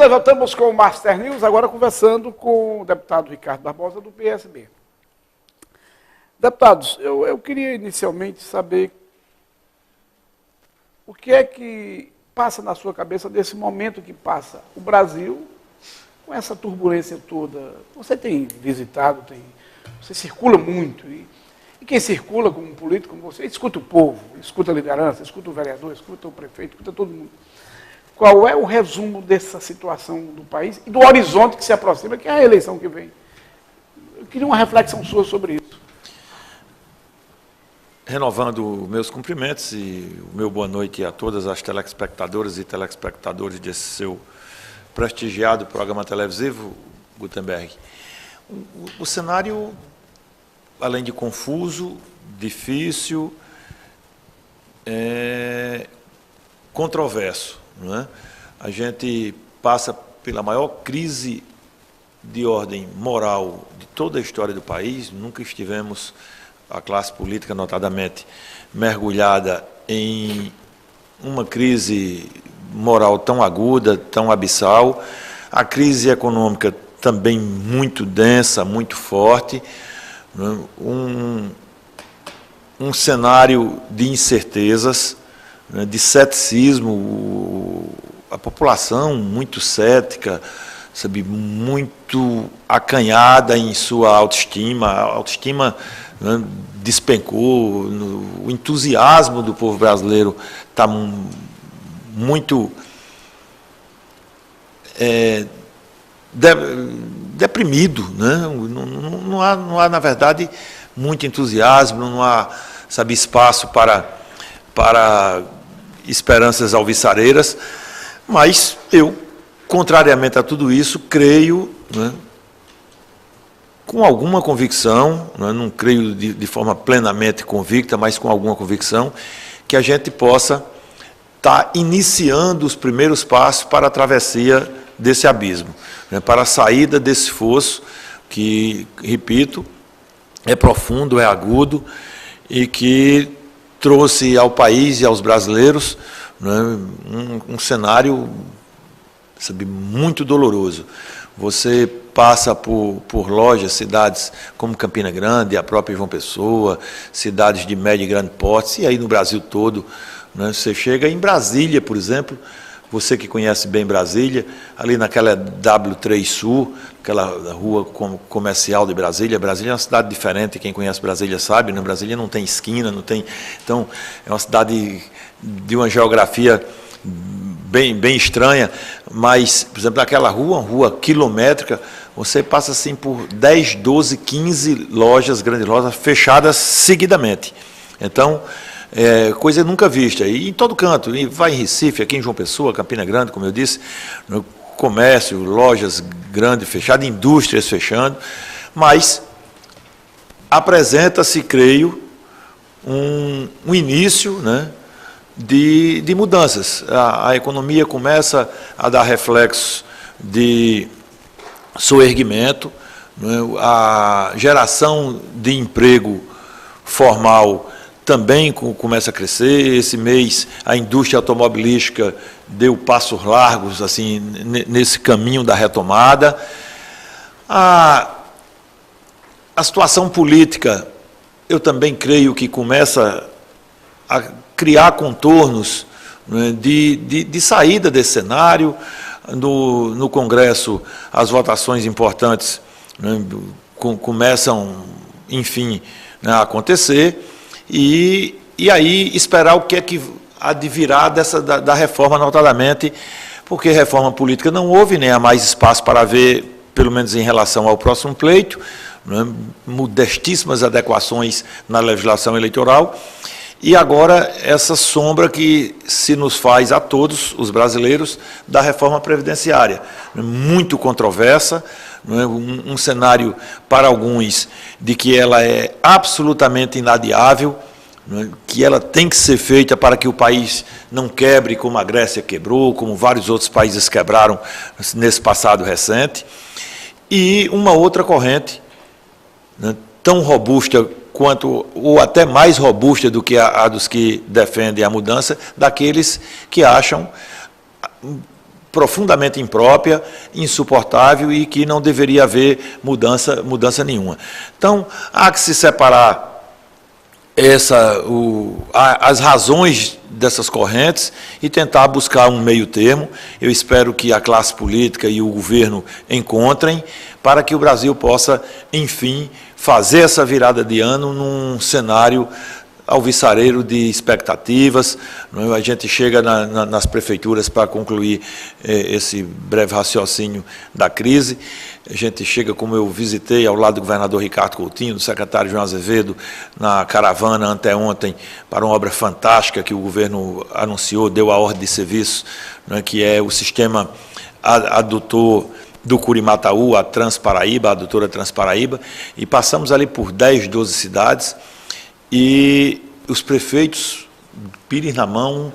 nós voltamos com o Master News, agora conversando com o deputado Ricardo Barbosa, do PSB. Deputados, eu queria inicialmente saber o que é que passa na sua cabeça desse momento que passa o Brasil com essa turbulência toda. Você tem visitado, você circula muito, e quem circula como político como você, escuta o povo, escuta a liderança, escuta o vereador, escuta o prefeito, escuta todo mundo. Qual é o resumo dessa situação do país e do horizonte que se aproxima, que é a eleição que vem? Eu queria uma reflexão sua sobre isso. Renovando meus cumprimentos e o meu boa noite a todas as telespectadoras e telespectadores desse seu prestigiado programa televisivo, Gutenberg. O cenário, além de confuso, difícil, é controverso, não é? A gente passa pela maior crise de ordem moral de toda a história do país. Nunca estivemos, a classe política notadamente, mergulhada em uma crise moral tão aguda, tão abissal. A crise econômica também muito densa, muito forte. Um cenário de incertezas, de ceticismo, a população muito cética, sabe, muito acanhada em sua autoestima. A autoestima, né, despencou, o entusiasmo do povo brasileiro está muito deprimido, né? Não há, na verdade, muito entusiasmo, não há, sabe, espaço para esperanças alvissareiras, mas eu, contrariamente a tudo isso, creio, né, com alguma convicção, né, não creio de forma plenamente convicta, mas com alguma convicção, que a gente possa estar iniciando os primeiros passos para a travessia desse abismo, né, para a saída desse fosso que, repito, é profundo, é agudo e que trouxe ao país e aos brasileiros, né, um cenário, sabe, muito doloroso. Você passa por lojas, cidades como Campina Grande, a própria João Pessoa, cidades de médio e grande porte, e aí no Brasil todo, né, você chega em Brasília, por exemplo, você que conhece bem Brasília, ali naquela W3 Sul, aquela rua comercial de Brasília. Brasília é uma cidade diferente, quem conhece Brasília sabe, né? Brasília não tem esquina, não tem... Então, é uma cidade de uma geografia bem estranha, mas, por exemplo, aquela rua, uma rua quilométrica, você passa assim por 10, 12, 15 lojas, grandes lojas, fechadas seguidamente. Então, coisa nunca vista. E em todo canto, e vai em Recife, aqui em João Pessoa, Campina Grande, como eu disse, no comércio, lojas grandes fechadas, indústrias fechando, mas apresenta-se, creio, um início, né, de mudanças. A economia começa a dar reflexos de soerguimento, né, a geração de emprego formal também começa a crescer. Esse mês a indústria automobilística deu passos largos assim, nesse caminho da retomada. A situação política, eu também creio que começa a criar contornos, né, de saída desse cenário. No Congresso, as votações importantes, né, começam, enfim, né, a acontecer. E aí esperar o que é que há de virar da reforma, notadamente, porque reforma política não houve, nem há mais espaço para haver, pelo menos em relação ao próximo pleito, né, modestíssimas adequações na legislação eleitoral, e agora essa sombra que se nos faz a todos, os brasileiros, da reforma previdenciária, muito controversa, um cenário para alguns de que ela é absolutamente inadiável, que ela tem que ser feita para que o país não quebre como a Grécia quebrou, como vários outros países quebraram nesse passado recente, e uma outra corrente, né, tão robusta quanto, ou até mais robusta do que a dos que defendem a mudança, daqueles que acham profundamente imprópria, insuportável e que não deveria haver mudança nenhuma. Então, há que se separar as razões dessas correntes e tentar buscar um meio termo. Eu espero que a classe política e o governo encontrem para que o Brasil possa, enfim, fazer essa virada de ano num cenário alvissareiro de expectativas. A gente chega nas prefeituras para concluir esse breve raciocínio da crise. A gente chega, como eu visitei ao lado do governador Ricardo Coutinho, do secretário João Azevedo, na caravana anteontem, para uma obra fantástica que o governo anunciou, deu a ordem de serviço, que é o sistema adutor do Curimataú, a Transparaíba, a adutora Transparaíba, e passamos ali por 10, 12 cidades, e os prefeitos, pires na mão,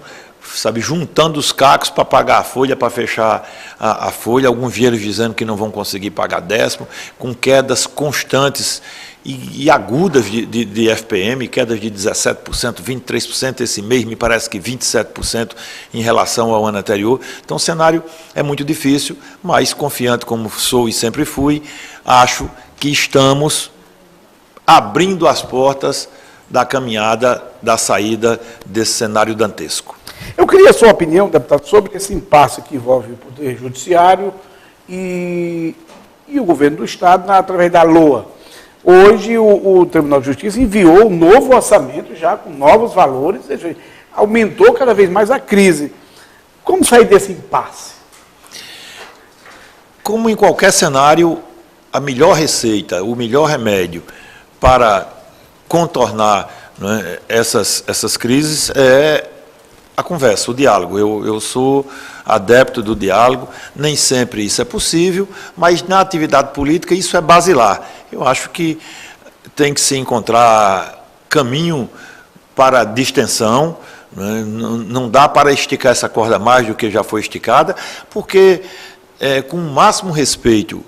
sabe, juntando os cacos para pagar a folha, para fechar a folha, alguns deles dizendo que não vão conseguir pagar 10º, com quedas constantes e agudas de FPM, quedas de 17%, 23%, esse mês me parece que 27% em relação ao ano anterior. Então o cenário é muito difícil, mas confiante como sou e sempre fui, acho que estamos abrindo as portas da caminhada, da saída desse cenário dantesco. Eu queria a sua opinião, deputado, sobre esse impasse que envolve o Poder Judiciário e o governo do Estado através da LOA. Hoje, o Tribunal de Justiça enviou um novo orçamento, já com novos valores, aumentou cada vez mais a crise. Como sair desse impasse? Como em qualquer cenário, a melhor receita, o melhor remédio para contornar, né, essas crises é a conversa, o diálogo. Eu sou adepto do diálogo, nem sempre isso é possível, mas na atividade política isso é basilar. Eu acho que tem que se encontrar caminho para distensão, né? Não dá para esticar essa corda mais do que já foi esticada, porque com o máximo respeito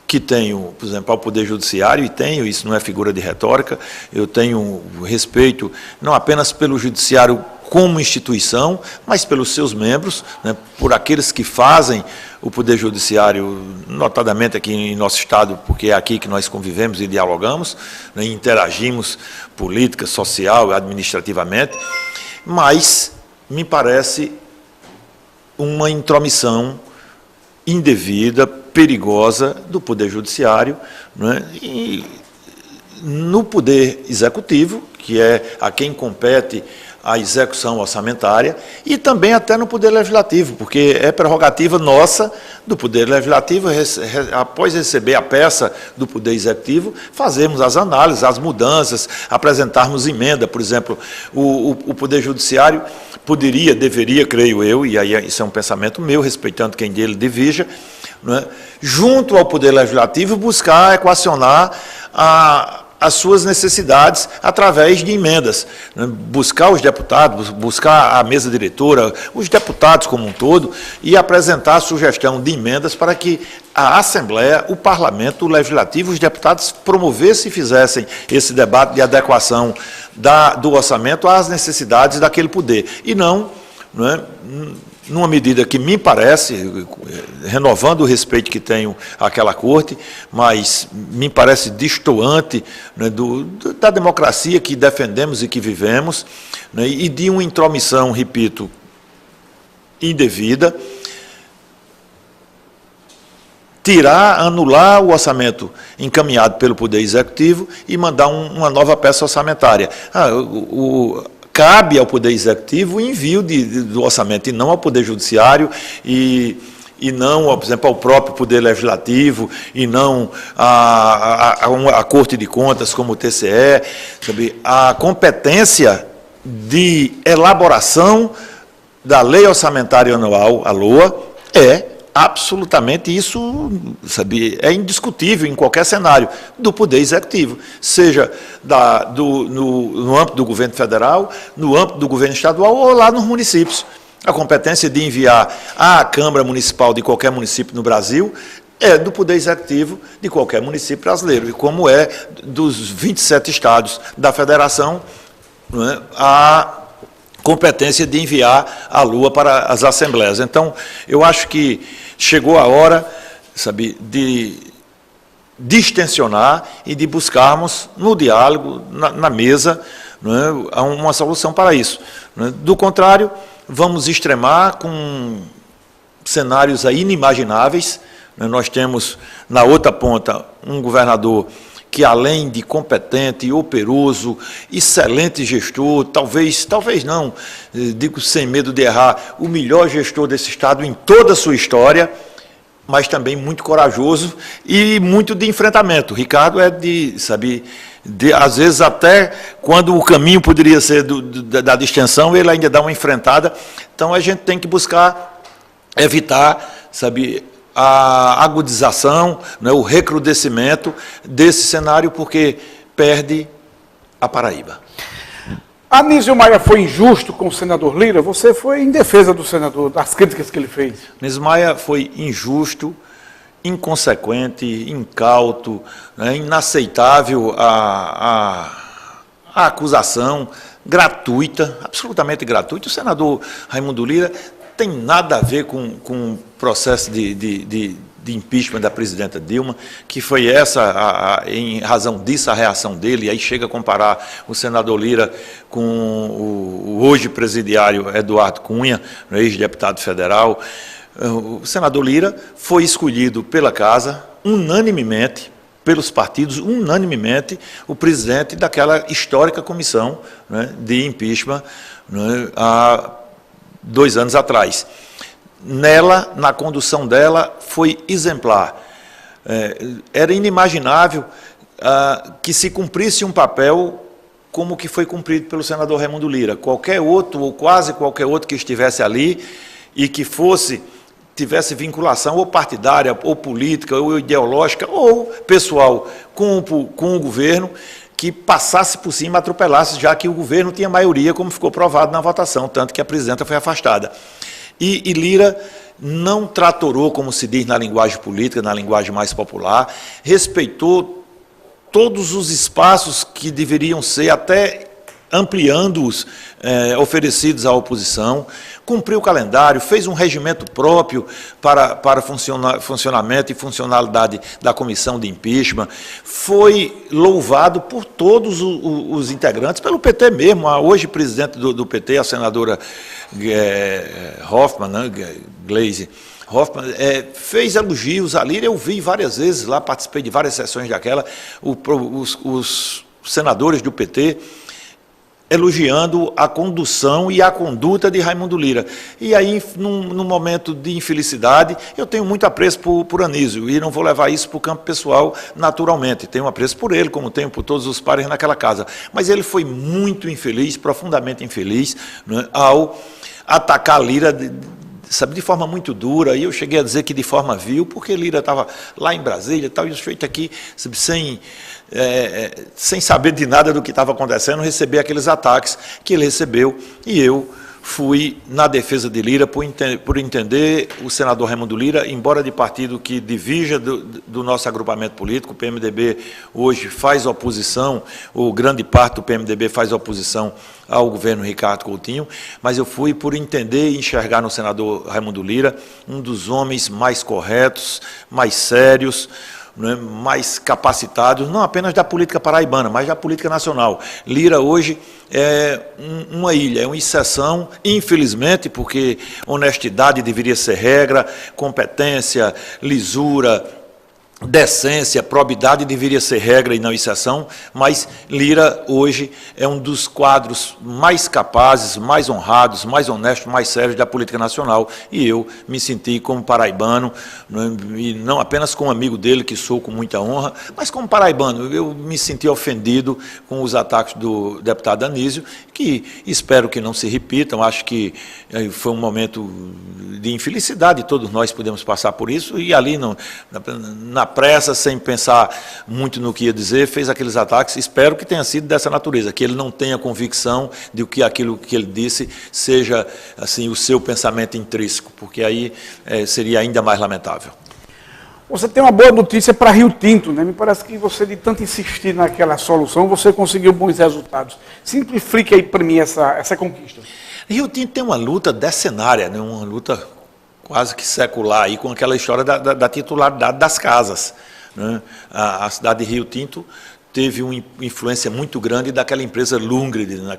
que tenho, por exemplo, ao Poder Judiciário, e tenho, isso não é figura de retórica, eu tenho respeito não apenas pelo Judiciário como instituição, mas pelos seus membros, né, por aqueles que fazem o Poder Judiciário, notadamente aqui em nosso Estado, porque é aqui que nós convivemos e dialogamos, né, interagimos política, social e administrativamente, mas me parece uma intromissão indevida, perigosa do Poder Judiciário, né, e no Poder Executivo, que é a quem compete a execução orçamentária, e também até no Poder Legislativo, porque é prerrogativa nossa do Poder Legislativo, após receber a peça do Poder Executivo, fazermos as análises, as mudanças, apresentarmos emenda. Por exemplo, o Poder Judiciário poderia, deveria, creio eu, e aí isso é um pensamento meu, respeitando quem dele divija, né, junto ao Poder Legislativo, buscar equacionar as suas necessidades através de emendas, né? Buscar os deputados, buscar a mesa diretora, os deputados como um todo, e apresentar a sugestão de emendas para que a Assembleia, o Parlamento, o Legislativo, os deputados promovessem e fizessem esse debate de adequação do orçamento às necessidades daquele poder, e não, né, numa medida que me parece, renovando o respeito que tenho àquela corte, mas me parece destoante, né, da democracia que defendemos e que vivemos, né, e de uma intromissão, repito, indevida, anular o orçamento encaminhado pelo Poder Executivo e mandar uma nova peça orçamentária. Cabe ao Poder Executivo o envio do orçamento, e não ao Poder Judiciário, e não, por exemplo, ao próprio Poder Legislativo, e não à Corte de Contas, como o TCE. Sabe? A competência de elaboração da Lei Orçamentária Anual, a LOA, é absolutamente isso, sabe, é indiscutível em qualquer cenário do Poder Executivo, seja no âmbito do governo federal, no âmbito do governo estadual ou lá nos municípios. A competência de enviar à Câmara Municipal de qualquer município no Brasil é do Poder Executivo de qualquer município brasileiro, e como é dos 27 estados da federação, né, a competência de enviar a Lua para as assembleias. Então, eu acho que chegou a hora, sabe, de distensionar e de buscarmos no diálogo, na mesa, não é, uma solução para isso. Não é? Do contrário, vamos extremar com cenários aí inimagináveis. Não é? Nós temos, na outra ponta, um governador que, além de competente, operoso, excelente gestor, talvez não, digo sem medo de errar, o melhor gestor desse Estado em toda a sua história, mas também muito corajoso e muito de enfrentamento. Ricardo é às vezes até quando o caminho poderia ser da distensão, ele ainda dá uma enfrentada. Então a gente tem que buscar evitar, a agudização, né, o recrudescimento desse cenário, porque perde a Paraíba. Anísio Maia foi injusto com o senador Lira? Você foi em defesa do senador, das críticas que ele fez. Anísio Maia foi injusto, inconsequente, incauto, né, inaceitável a acusação gratuita, absolutamente gratuita. O senador Raimundo Lira tem nada a ver com o processo de impeachment da presidenta Dilma, que foi em razão disso, a reação dele, e aí chega a comparar o senador Lira com o hoje presidiário Eduardo Cunha, ex-deputado federal. O senador Lira foi escolhido pela Casa, unanimemente, pelos partidos, unanimemente, o presidente daquela histórica comissão, né, de impeachment, né, há 2 anos atrás. Nela, na condução dela, foi exemplar. Era inimaginável que se cumprisse um papel como o que foi cumprido pelo senador Raimundo Lira. Qualquer outro, ou quase qualquer outro que estivesse ali e que tivesse vinculação ou partidária, ou política, ou ideológica, ou pessoal com o governo, que passasse por cima, atropelasse, já que o governo tinha maioria, como ficou provado na votação, tanto que a presidenta foi afastada. E Lira não tratorou, como se diz na linguagem política, na linguagem mais popular, respeitou todos os espaços que deveriam ser, até ampliando-os, oferecidos à oposição, cumpriu o calendário, fez um regimento próprio para funcionamento e funcionalidade da comissão de impeachment, foi louvado por todos os integrantes, pelo PT mesmo, a hoje presidente do PT, a senadora Hoffmann, né, Gleisi Hoffmann, fez elogios a Lira. Eu vi várias vezes lá, participei de várias sessões daquela, os senadores do PT elogiando a condução e a conduta de Raimundo Lira. E aí, num momento de infelicidade, eu tenho muito apreço por Anísio, e não vou levar isso para o campo pessoal naturalmente. Tenho apreço por ele, como tenho por todos os pares naquela casa. Mas ele foi muito infeliz, profundamente infeliz, né, ao atacar Lira de forma muito dura, e eu cheguei a dizer que de forma vil, porque Lira estava lá em Brasília e tal, e o sujeito aqui, sem saber de nada do que estava acontecendo, receber aqueles ataques que ele recebeu, e eu fui na defesa de Lira por entender o senador Raimundo Lira, embora de partido que divija do nosso agrupamento político. O PMDB hoje faz oposição, ou grande parte do PMDB faz oposição ao governo Ricardo Coutinho, mas eu fui por entender e enxergar no senador Raimundo Lira um dos homens mais corretos, mais sérios, mais capacitados, não apenas da política paraibana, mas da política nacional. Lira hoje é uma ilha, é uma exceção, infelizmente, porque honestidade deveria ser regra, competência, lisura, decência, probidade deveria ser regra e não exceção, mas Lira hoje é um dos quadros mais capazes, mais honrados, mais honestos, mais sérios da política nacional, e eu me senti como paraibano, e não apenas como amigo dele, que sou com muita honra, mas como paraibano. Eu me senti ofendido com os ataques do deputado Anísio, que espero que não se repitam. Acho que foi um momento de infelicidade, todos nós podemos passar por isso, e ali na pressa, sem pensar muito no que ia dizer, fez aqueles ataques. Espero que tenha sido dessa natureza, que ele não tenha convicção de que aquilo que ele disse seja assim o seu pensamento intrínseco, porque aí seria ainda mais lamentável. Você tem uma boa notícia para Rio Tinto, né? Me parece que você, de tanto insistir naquela solução, você conseguiu bons resultados. Simplifique aí para mim essa conquista. Rio Tinto tem uma luta decenária, né? Uma luta quase que secular, aí, com aquela história da titularidade das casas, né? A cidade de Rio Tinto teve uma influência muito grande daquela empresa Lundgren, né?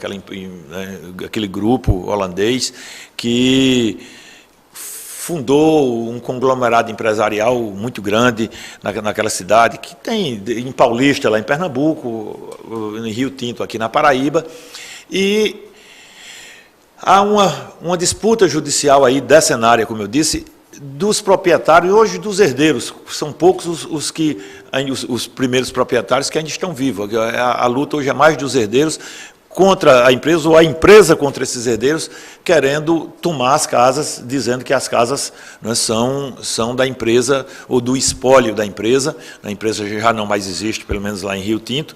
Aquele grupo holandês que fundou um conglomerado empresarial muito grande naquela cidade, que tem em Paulista, lá em Pernambuco, em Rio Tinto, aqui na Paraíba, e há uma disputa judicial aí decenária, como eu disse, dos proprietários, hoje dos herdeiros. São poucos os primeiros proprietários que ainda estão vivos. A luta hoje é mais dos herdeiros contra a empresa, ou a empresa contra esses herdeiros, querendo tomar as casas, dizendo que as casas, né, são da empresa, ou do espólio da empresa. A empresa já não mais existe, pelo menos lá em Rio Tinto.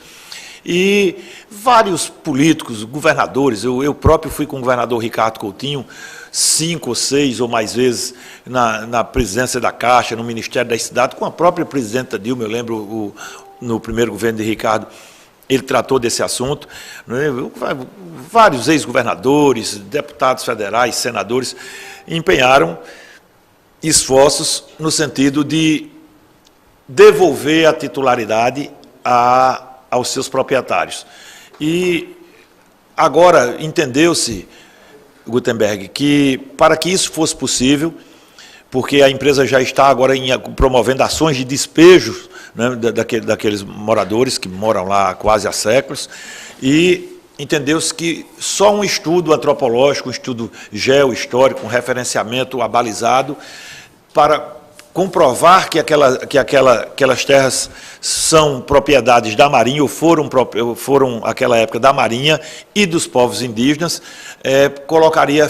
E vários políticos, governadores, eu próprio fui com o governador Ricardo Coutinho 5 ou 6 ou mais vezes na presidência da Caixa, no Ministério da Cidade, com a própria presidenta Dilma. Eu lembro, no primeiro governo de Ricardo, ele tratou desse assunto, né? Vários ex-governadores, deputados federais, senadores, empenharam esforços no sentido de devolver a titularidade aos seus proprietários. E agora entendeu-se, Gutenberg, que para que isso fosse possível, porque a empresa já está agora promovendo ações de despejo, né, daqueles moradores que moram lá quase há séculos, e entendeu-se que só um estudo antropológico, um estudo geohistórico, um referenciamento abalizado, para comprovar que aquelas terras são propriedades da Marinha, ou foram aquela época da Marinha e dos povos indígenas, colocaria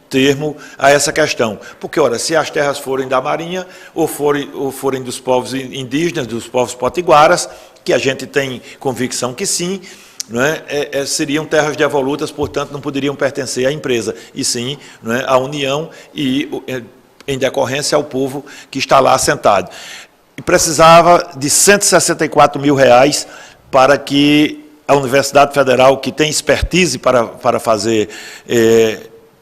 termo a essa questão. Porque, ora, se as terras forem da Marinha, ou forem dos povos indígenas, dos povos potiguaras, que a gente tem convicção que sim, não é? Seriam terras devolutas, portanto, não poderiam pertencer à empresa, e sim, não é, à União e em decorrência ao povo que está lá assentado. E precisava de R$164 mil para que a Universidade Federal, que tem expertise para fazer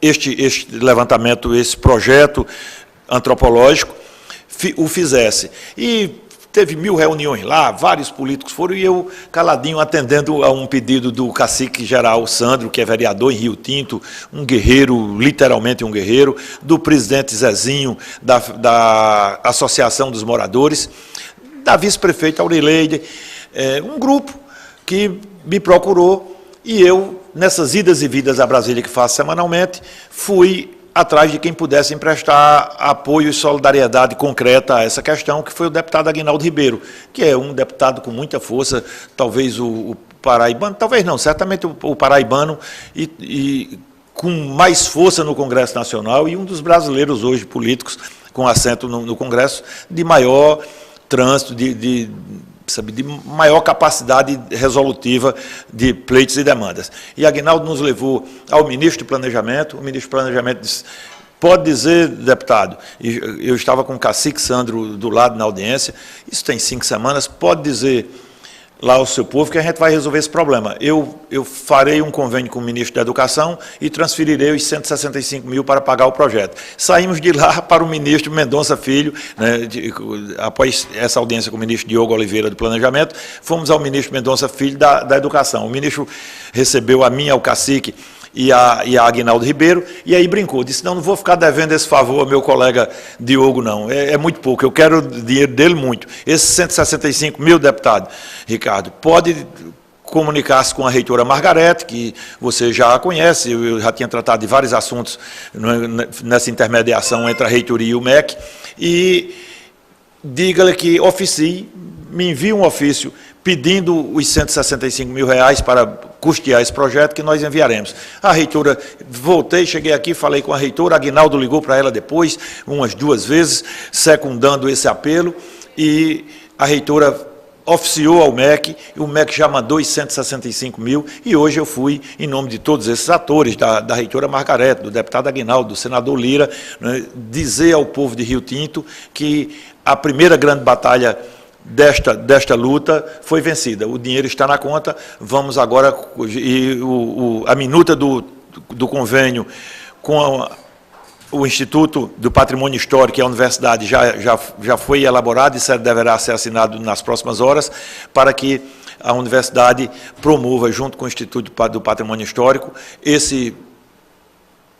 este levantamento, esse projeto antropológico, o fizesse. E teve 1000 reuniões lá, vários políticos foram, e eu caladinho atendendo a um pedido do cacique geral Sandro, que é vereador em Rio Tinto, um guerreiro, literalmente um guerreiro, do presidente Zezinho, da Associação dos Moradores, da vice-prefeita Aurileide, um grupo que me procurou, e eu, nessas idas e vindas a Brasília que faço semanalmente, fui atrás de quem pudesse emprestar apoio e solidariedade concreta a essa questão, que foi o deputado Aguinaldo Ribeiro, que é um deputado com muita força, talvez o paraibano, talvez não, certamente o paraibano, e com mais força no Congresso Nacional, e um dos brasileiros hoje políticos com assento no Congresso de maior trânsito, de maior capacidade resolutiva de pleitos e demandas. E Aguinaldo nos levou ao ministro do Planejamento. O ministro do Planejamento disse: pode dizer, deputado, e eu estava com o cacique Sandro do lado na audiência, isso tem 5 semanas, pode dizer lá ao seu povo que a gente vai resolver esse problema. Eu farei um convênio com o ministro da Educação e transferirei os 165 mil para pagar o projeto. Saímos de lá para o ministro Mendonça Filho, né, após essa audiência com o ministro Diogo Oliveira do Planejamento, fomos ao ministro Mendonça Filho da Educação. O ministro recebeu a mim, ao cacique, e a Aguinaldo Ribeiro, e aí brincou, disse: não vou ficar devendo esse favor ao meu colega Diogo, não, é muito pouco, eu quero o dinheiro dele muito. Esses 165 mil, deputado Ricardo, pode comunicar-se com a reitora Margarete, que você já a conhece, eu já tinha tratado de vários assuntos nessa intermediação entre a reitoria e o MEC, e diga-lhe que me envie um ofício pedindo os 165 mil para custear esse projeto, que nós enviaremos. A reitora, cheguei aqui, falei com a reitora, Aguinaldo ligou para ela depois, umas 2 vezes, secundando esse apelo, e a reitora oficiou ao MEC, e o MEC já mandou os 165 mil, e hoje eu fui, em nome de todos esses atores, da reitora Margarete, do deputado Aguinaldo, do senador Lira, né, dizer ao povo de Rio Tinto que a primeira grande batalha desta luta foi vencida. O dinheiro está na conta, vamos agora, e a minuta do do convênio com o Instituto do Patrimônio Histórico e a Universidade já foi elaborado, isso deverá ser assinado nas próximas horas, para que a Universidade promova, junto com o Instituto do Patrimônio Histórico, esse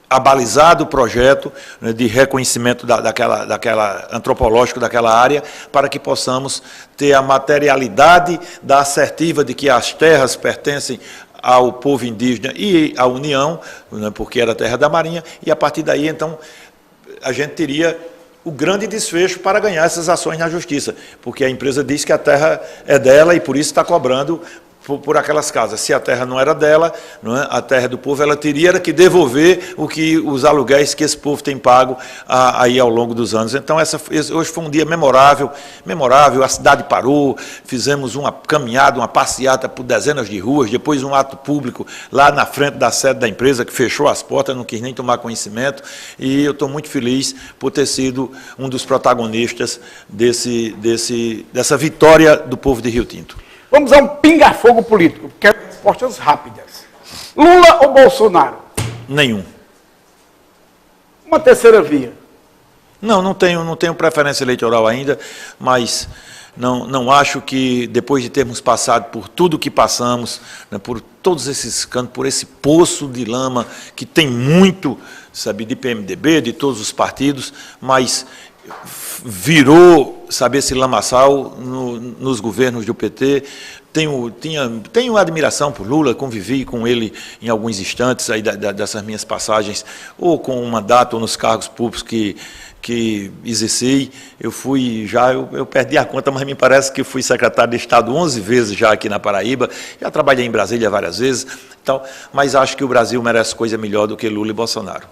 abalizado projeto, né, de reconhecimento daquela antropológico daquela área, para que possamos ter a materialidade da assertiva de que as terras pertencem ao povo indígena e à União, né, porque era terra da Marinha, e a partir daí, então, a gente teria o grande desfecho para ganhar essas ações na justiça, porque a empresa diz que a terra é dela e por isso está cobrando por aquelas casas. Se a terra não era dela, não é, a terra do povo, ela teria que devolver os aluguéis que esse povo tem pago aí ao longo dos anos. Então, hoje foi um dia memorável, a cidade parou, fizemos uma caminhada, uma passeata por dezenas de ruas, depois um ato público lá na frente da sede da empresa, que fechou as portas, não quis nem tomar conhecimento, e eu estou muito feliz por ter sido um dos protagonistas dessa vitória do povo de Rio Tinto. Vamos a um pinga-fogo político. Quero respostas rápidas. Lula ou Bolsonaro? Nenhum. Uma terceira via? Não tenho preferência eleitoral ainda, mas não acho que, depois de termos passado por tudo que passamos, né, por todos esses cantos, por esse poço de lama, que tem muito, sabe, de PMDB, de todos os partidos, mas virou, sabe, esse lamaçal nos governos do PT. Tenho admiração por Lula, convivi com ele em alguns instantes aí dessas minhas passagens, ou com o mandato, ou nos cargos públicos que exerci. Eu perdi a conta, mas me parece que fui secretário de Estado 11 vezes já aqui na Paraíba, já trabalhei em Brasília várias vezes, então, mas acho que o Brasil merece coisa melhor do que Lula e Bolsonaro.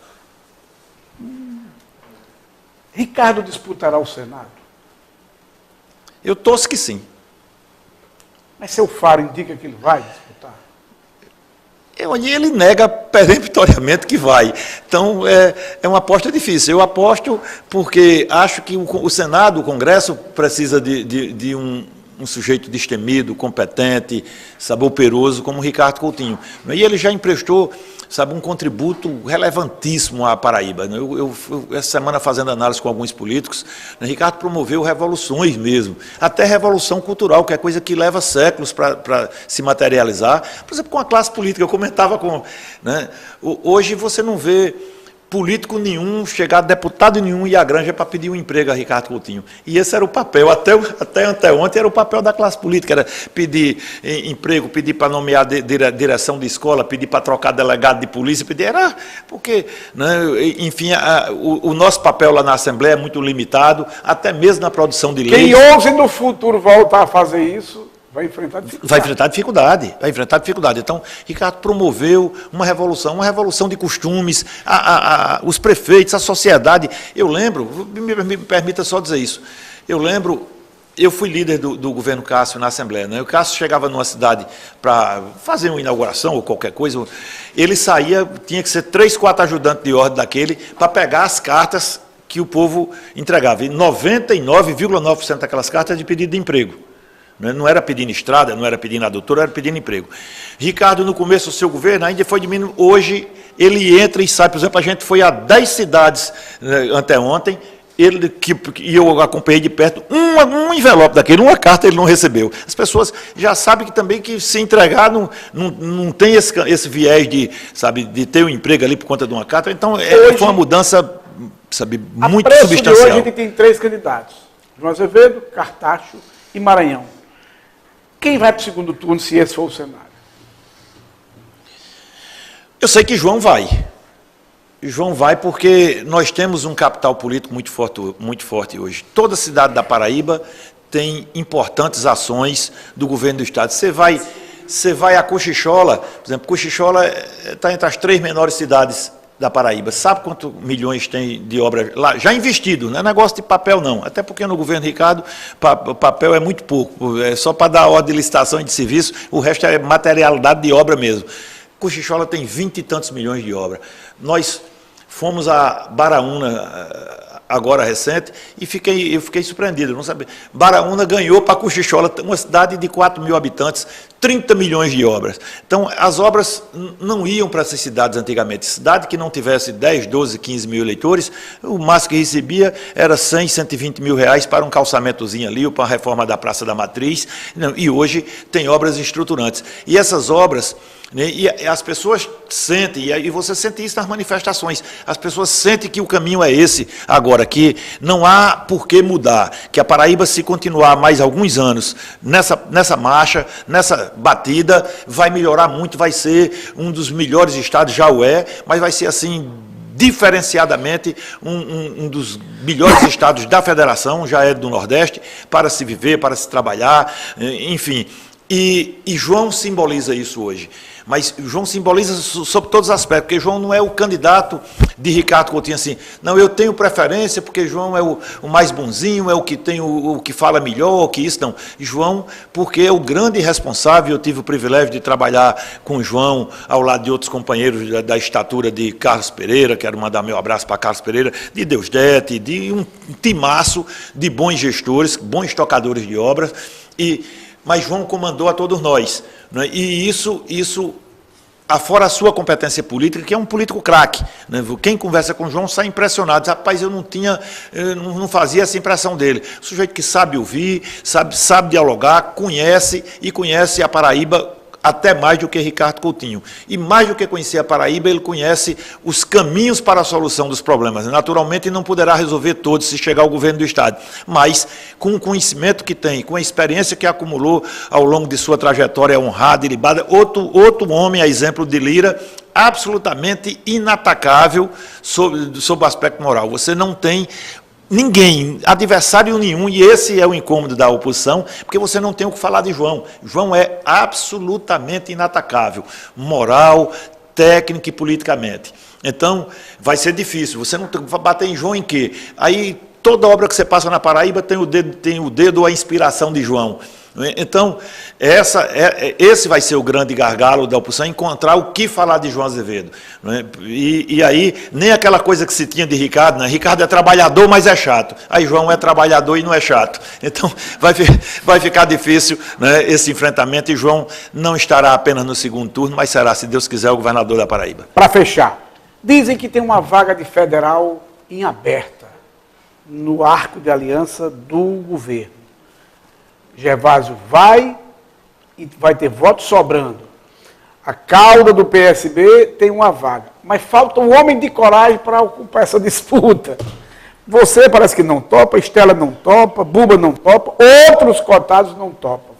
Ricardo disputará o Senado? Eu torço que sim. Mas seu faro indica que ele vai disputar? Ele nega peremptoriamente que vai. Então, é uma aposta difícil. Eu aposto porque acho que o Senado, o Congresso, precisa de um sujeito destemido, competente, sabe, operoso, como o Ricardo Coutinho. E ele já emprestou, sabe, um contributo relevantíssimo à Paraíba. Eu essa semana, fazendo análise com alguns políticos, né, Ricardo promoveu revoluções mesmo, até revolução cultural, que é coisa que leva séculos para se materializar. Por exemplo, com a classe política, eu comentava com... Né, hoje você não vê político nenhum chegar, deputado nenhum, ir à granja para pedir um emprego a Ricardo Coutinho. E esse era o papel, até anteontem era o papel da classe política, era pedir emprego, pedir para nomear direção de escola, pedir para trocar delegado de polícia, porque, né, enfim, o nosso papel lá na Assembleia é muito limitado, até mesmo na produção de leis. Quem ouse no futuro voltar a fazer isso, vai enfrentar dificuldade. Então, Ricardo promoveu uma revolução de costumes, os prefeitos, a sociedade. Eu lembro, me permita só dizer isso, eu fui líder do governo Cássio na Assembleia, né? O Cássio chegava numa cidade para fazer uma inauguração ou qualquer coisa, ele saía, tinha que ser 3, 4 ajudantes de ordem daquele, para pegar as cartas que o povo entregava. E 99,9% daquelas cartas de pedido de emprego. Não era pedindo estrada, não era pedindo adutora, era pedindo emprego. Ricardo, no começo do seu governo, ainda foi diminuindo. Hoje, ele entra e sai. Por exemplo, a gente foi a 10 cidades, né, anteontem, e eu acompanhei de perto, um envelope daquele, uma carta ele não recebeu. As pessoas já sabem que se entregar não tem esse viés de ter um emprego ali por conta de uma carta. Então, foi uma mudança, sabe, muito substancial. Hoje a gente tem 3 candidatos, João Azevedo, Cartacho e Maranhão. Quem vai para o segundo turno, se esse for o cenário? Eu sei que João vai. João vai porque nós temos um capital político muito forte hoje. Toda cidade da Paraíba tem importantes ações do governo do Estado. Você vai a Cochichola, por exemplo, Cochichola está entre as 3 menores cidades da Paraíba. Sabe quantos milhões tem de obra lá? Já investido, não é negócio de papel não, até porque no governo Ricardo papel é muito pouco, é só para dar ordem de licitação e de serviço, o resto é materialidade de obra mesmo. Cochichola tem 20 e tantos milhões de obra. Nós fomos a Baraúna agora recente e eu fiquei surpreendido, não sabia. Baraúna ganhou para Cochichola, uma cidade de 4 mil habitantes, 30 milhões de obras. Então, as obras não iam para essas cidades antigamente. Cidade que não tivesse 10, 12, 15 mil eleitores, o máximo que recebia era 100, 120 mil reais para um calçamentozinho ali, ou para a reforma da Praça da Matriz. E hoje tem obras estruturantes. E essas obras, né, e as pessoas sentem, e você sente isso nas manifestações, as pessoas sentem que o caminho é esse agora, que não há por que mudar, que a Paraíba, se continuar mais alguns anos nessa marcha, nessa batida, vai melhorar muito, vai ser um dos melhores estados, já o é, mas vai ser assim, diferenciadamente, um dos melhores estados da federação, já é do Nordeste, para se viver, para se trabalhar, enfim. E João simboliza isso hoje. Mas João simboliza sob todos os aspectos, porque João não é o candidato de Ricardo Coutinho assim, não, eu tenho preferência porque João é o mais bonzinho, é o que tem o que fala melhor, que isso, não. João, porque é o grande responsável, eu tive o privilégio de trabalhar com João ao lado de outros companheiros da estatura de Carlos Pereira, quero mandar meu abraço para Carlos Pereira, de Deusdete, de um timaço de bons gestores, bons tocadores de obras, mas João comandou a todos nós, né? E isso, afora a sua competência política, que é um político craque, né? Quem conversa com João sai impressionado, rapaz, eu não fazia essa impressão dele. Sujeito que sabe ouvir, sabe dialogar, conhece a Paraíba até mais do que Ricardo Coutinho. E mais do que conhecer a Paraíba, ele conhece os caminhos para a solução dos problemas. Naturalmente, não poderá resolver todos se chegar ao governo do Estado, mas com o conhecimento que tem, com a experiência que acumulou ao longo de sua trajetória honrada e libada, outro homem, a exemplo de Lira, absolutamente inatacável sob o aspecto moral. Você não tem ninguém, adversário nenhum, e esse é o incômodo da oposição, porque você não tem o que falar de João. João é absolutamente inatacável, moral, técnica e politicamente. Então, vai ser difícil. Você não vai bater em João em quê? Aí, toda obra que você passa na Paraíba tem o dedo, a inspiração de João. Então, esse vai ser o grande gargalo da oposição, encontrar o que falar de João Azevedo. E aí, nem aquela coisa que se tinha de Ricardo, né? Ricardo é trabalhador, mas é chato. Aí João é trabalhador e não é chato. Então, vai ficar difícil, né, esse enfrentamento, e João não estará apenas no segundo turno, mas será, se Deus quiser, o governador da Paraíba. Para fechar, dizem que tem uma vaga de federal em aberta no arco de aliança do governo. Gervásio vai e vai ter voto sobrando. A cauda do PSB tem uma vaga, mas falta um homem de coragem para ocupar essa disputa. Você parece que não topa, Estela não topa, Buba não topa, outros cotados não topam.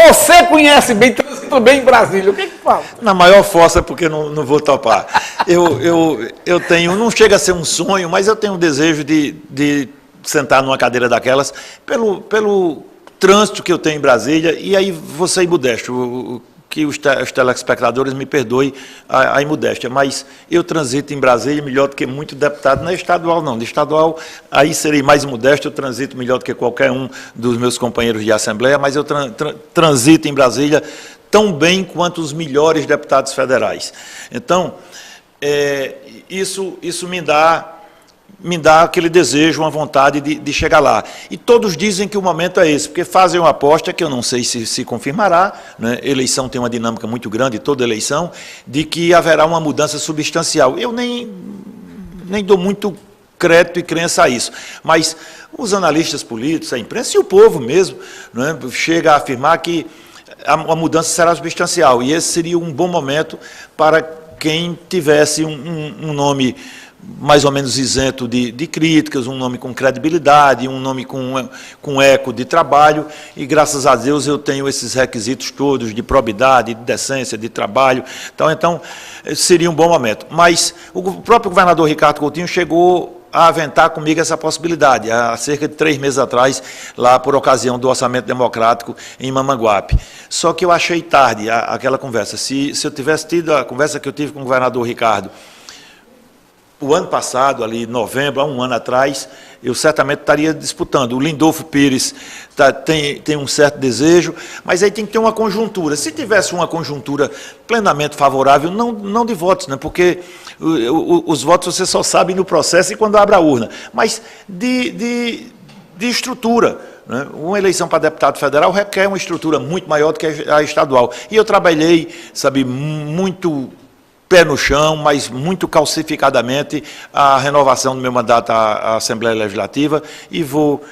Você conhece bem, transita bem em Brasília, o que falta? Na maior força, porque não vou topar. Eu tenho, não chega a ser um sonho, mas eu tenho um desejo de sentar numa cadeira daquelas, pelo trânsito que eu tenho em Brasília, e aí vou ser modesto, que os telespectadores me perdoem a imodéstia, mas eu transito em Brasília melhor do que muito deputado, não é estadual não, de estadual aí serei mais modesto, eu transito melhor do que qualquer um dos meus companheiros de Assembleia, mas eu transito em Brasília tão bem quanto os melhores deputados federais. Então, isso me dá aquele desejo, uma vontade de chegar lá. E todos dizem que o momento é esse, porque fazem uma aposta, que eu não sei se confirmará, né? Eleição tem uma dinâmica muito grande, toda eleição, de que haverá uma mudança substancial. Eu nem dou muito crédito e crença a isso, mas os analistas políticos, a imprensa e o povo mesmo, né, chega a afirmar que a mudança será substancial, e esse seria um bom momento para quem tivesse um nome mais ou menos isento de críticas, um nome com credibilidade, um nome com eco de trabalho, e graças a Deus eu tenho esses requisitos todos de probidade, de decência, de trabalho, então seria um bom momento. Mas o próprio governador Ricardo Coutinho chegou a aventar comigo essa possibilidade, há cerca de 3 meses atrás, lá por ocasião do orçamento democrático em Mamanguape. Só que eu achei tarde aquela conversa. Se eu tivesse tido a conversa que eu tive com o governador Ricardo o ano passado, ali em novembro, há um ano atrás, eu certamente estaria disputando. O Lindolfo Pires tem um certo desejo, mas aí tem que ter uma conjuntura. Se tivesse uma conjuntura plenamente favorável, não de votos, né? Porque os votos você só sabe no processo e quando abre a urna, mas de estrutura, né? Uma eleição para deputado federal requer uma estrutura muito maior do que a estadual. E eu trabalhei, sabe, muito pé no chão, mas muito calcificadamente a renovação do meu mandato à Assembleia Legislativa e vou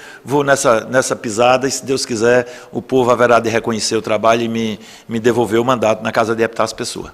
nessa pisada e, se Deus quiser, o povo haverá de reconhecer o trabalho e me devolver o mandato na Casa de Deputados Pessoa.